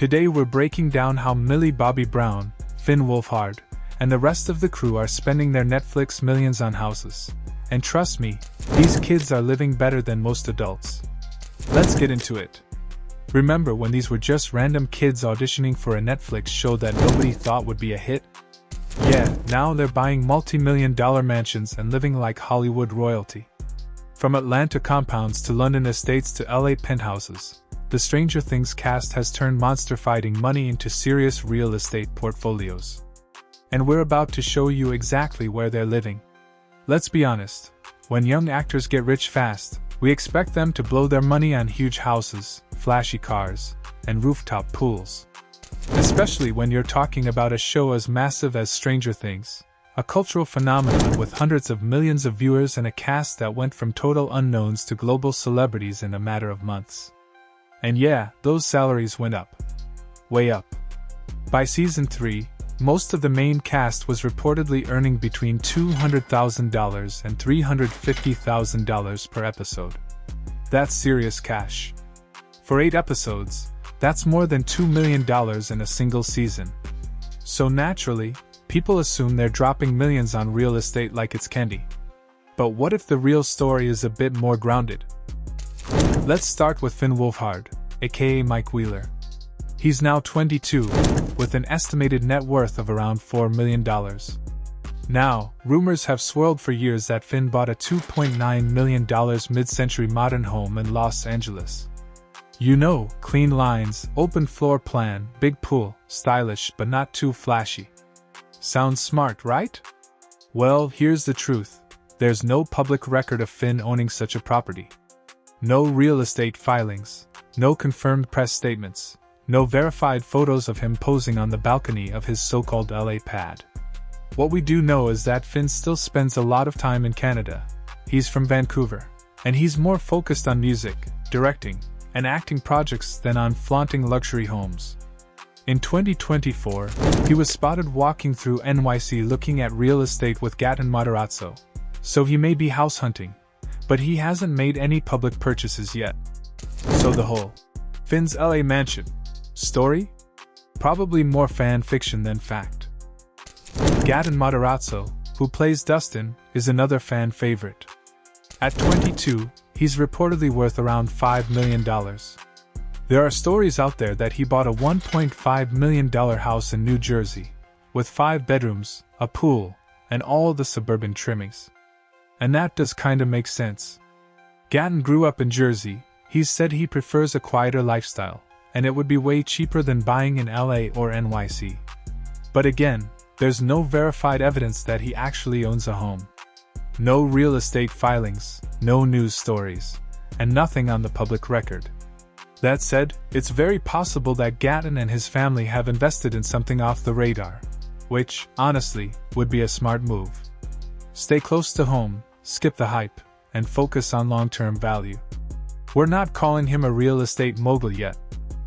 Today we're breaking down how Millie Bobby Brown, Finn Wolfhard, and the rest of the crew are spending their Netflix millions on houses. And trust me, these kids are living better than most adults. Let's get into it. Remember when these were just random kids auditioning for a Netflix show that nobody thought would be a hit? Yeah, now they're buying multi-million-dollar mansions and living like Hollywood royalty. From Atlanta compounds to London estates to LA penthouses, the Stranger Things cast has turned monster fighting money into serious real estate portfolios. And we're about to show you exactly where they're living. Let's be honest, when young actors get rich fast, we expect them to blow their money on huge houses, flashy cars, and rooftop pools. Especially when you're talking about a show as massive as Stranger Things, a cultural phenomenon with hundreds of millions of viewers and a cast that went from total unknowns to global celebrities in a matter of months. And yeah, those salaries went up. Way up. By season 3, most of the main cast was reportedly earning between $200,000 and $350,000 per episode. That's serious cash. For 8 episodes, that's more than $2 million in a single season. So naturally, people assume they're dropping millions on real estate like it's candy. But what if the real story is a bit more grounded? Let's start with Finn Wolfhard, aka Mike Wheeler. He's now 22, with an estimated net worth of around $4 million. Now, rumors have swirled for years that Finn bought a $2.9 million mid-century modern home in Los Angeles. You know, clean lines, open floor plan, big pool, stylish but not too flashy. Sounds smart, right? Well, here's the truth. There's no public record of Finn owning such a property. No real estate filings, no confirmed press statements, no verified photos of him posing on the balcony of his so-called LA pad. What we do know is that Finn still spends a lot of time in Canada. He's from Vancouver, and he's more focused on music, directing, and acting projects than on flaunting luxury homes. In 2024, he was spotted walking through NYC looking at real estate with Gaten Matarazzo. So he may be house hunting, but he hasn't made any public purchases yet. So the whole Finn's LA mansion story? Probably more fan fiction than fact. Gaten Matarazzo, who plays Dustin, is another fan favorite. At 22, he's reportedly worth around $5 million. There are stories out there that he bought a $1.5 million house in New Jersey, with 5 bedrooms, a pool, and all the suburban trimmings. And that does kinda make sense. Gaten grew up in Jersey. He's said he prefers a quieter lifestyle, and it would be way cheaper than buying in LA or NYC. But again, there's no verified evidence that he actually owns a home. No real estate filings, no news stories, and nothing on the public record. That said, it's very possible that Gaten and his family have invested in something off the radar, which, honestly, would be a smart move. Stay close to home, skip the hype, and focus on long-term value. We're not calling him a real estate mogul yet,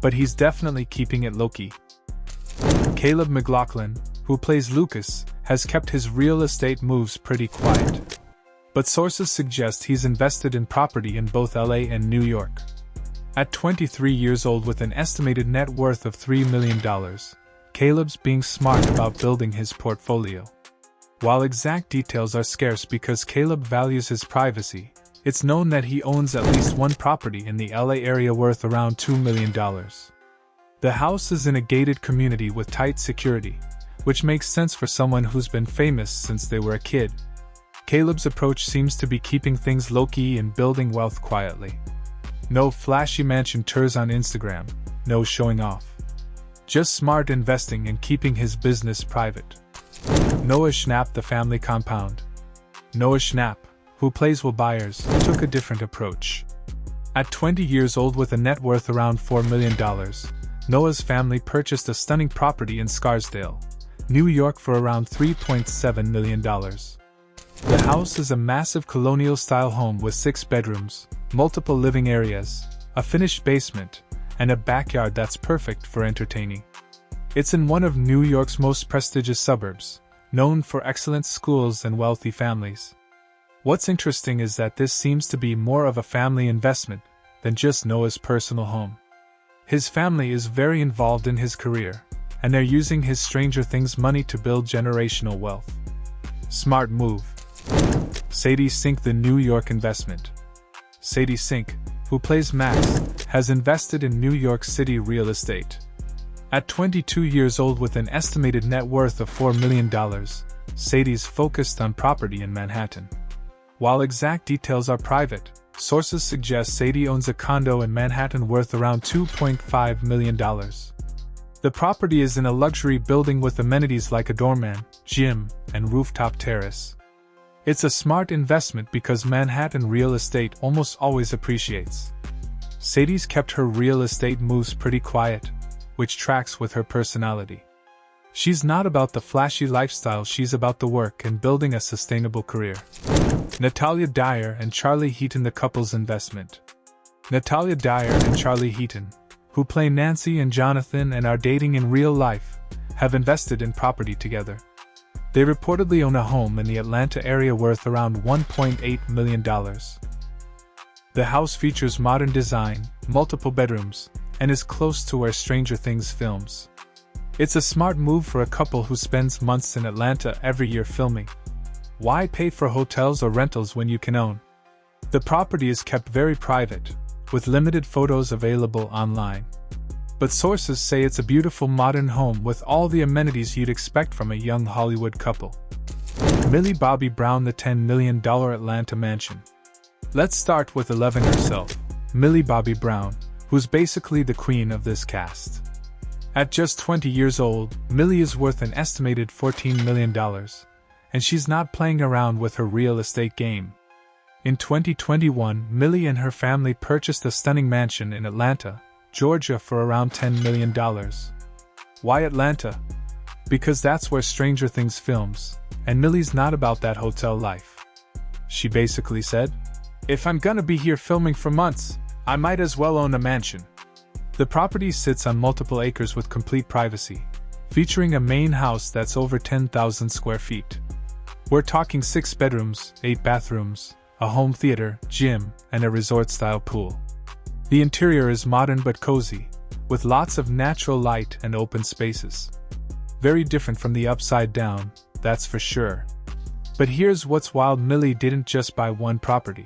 but he's definitely keeping it low-key. Caleb McLaughlin, who plays Lucas, has kept his real estate moves pretty quiet. But sources suggest he's invested in property in both LA and New York. At 23 years old with an estimated net worth of $3 million, Caleb's being smart about building his portfolio. While exact details are scarce because Caleb values his privacy, it's known that he owns at least one property in the LA area worth around $2 million. The house is in a gated community with tight security, which makes sense for someone who's been famous since they were a kid. Caleb's approach seems to be keeping things low-key and building wealth quietly. No flashy mansion tours on Instagram, no showing off. Just smart investing and keeping his business private. Noah Schnapp, the family compound. Noah Schnapp, who plays Will Byers, took a different approach. At 20 years old with a net worth around $4 million, Noah's family purchased a stunning property in Scarsdale, New York for around $3.7 million. The house is a massive colonial-style home with 6 bedrooms, multiple living areas, a finished basement, and a backyard that's perfect for entertaining. It's in one of New York's most prestigious suburbs, known for excellent schools and wealthy families. What's interesting is that this seems to be more of a family investment than just Noah's personal home. His family is very involved in his career, and they're using his Stranger Things money to build generational wealth. Smart move. Sadie Sink, the New York investment. Sadie Sink, who plays Max, has invested in New York City real estate. At 22 years old with an estimated net worth of $4 million, Sadie's focused on property in Manhattan. While exact details are private, sources suggest Sadie owns a condo in Manhattan worth around $2.5 million. The property is in a luxury building with amenities like a doorman, gym, and rooftop terrace. It's a smart investment because Manhattan real estate almost always appreciates. Sadie's kept her real estate moves pretty quiet, which tracks with her personality. She's not about the flashy lifestyle, she's about the work and building a sustainable career. Natalia Dyer and Charlie Heaton, the couple's investment. Natalia Dyer and Charlie Heaton, who play Nancy and Jonathan and are dating in real life, have invested in property together. They reportedly own a home in the Atlanta area worth around $1.8 million. The house features modern design, multiple bedrooms, and is close to where Stranger Things films. It's a smart move for a couple who spends months in Atlanta every year filming. Why pay for hotels or rentals when you can own? The property is kept very private, with limited photos available online. But sources say it's a beautiful modern home with all the amenities you'd expect from a young Hollywood couple. Millie Bobby Brown, the $10 million Atlanta mansion. Let's start with 11 herself, Millie Bobby Brown, who's basically the queen of this cast. At just 20 years old, Millie is worth an estimated $14 million, and she's not playing around with her real estate game. In 2021, Millie and her family purchased a stunning mansion in Atlanta, Georgia for around $10 million. Why Atlanta? Because that's where Stranger Things films, and Millie's not about that hotel life. She basically said, "If I'm gonna be here filming for months, I might as well own a mansion." The property sits on multiple acres with complete privacy, featuring a main house that's over 10,000 square feet. We're talking 6 bedrooms, 8 bathrooms, a home theater, gym, and a resort-style pool. The interior is modern but cozy, with lots of natural light and open spaces. Very different from the Upside Down, that's for sure. But here's what's wild: Millie didn't just buy one property.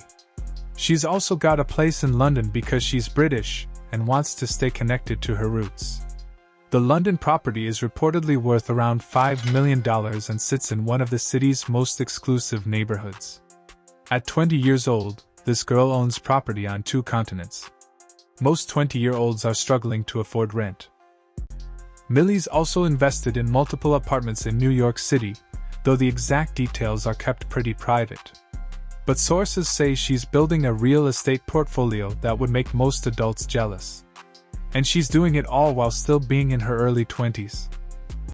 She's also got a place in London because she's British and wants to stay connected to her roots. The London property is reportedly worth around $5 million and sits in one of the city's most exclusive neighborhoods. At 20 years old, this girl owns property on 2 continents. Most 20-year-olds are struggling to afford rent. Millie's also invested in multiple apartments in New York City, though the exact details are kept pretty private. But sources say she's building a real estate portfolio that would make most adults jealous. And she's doing it all while still being in her early 20s.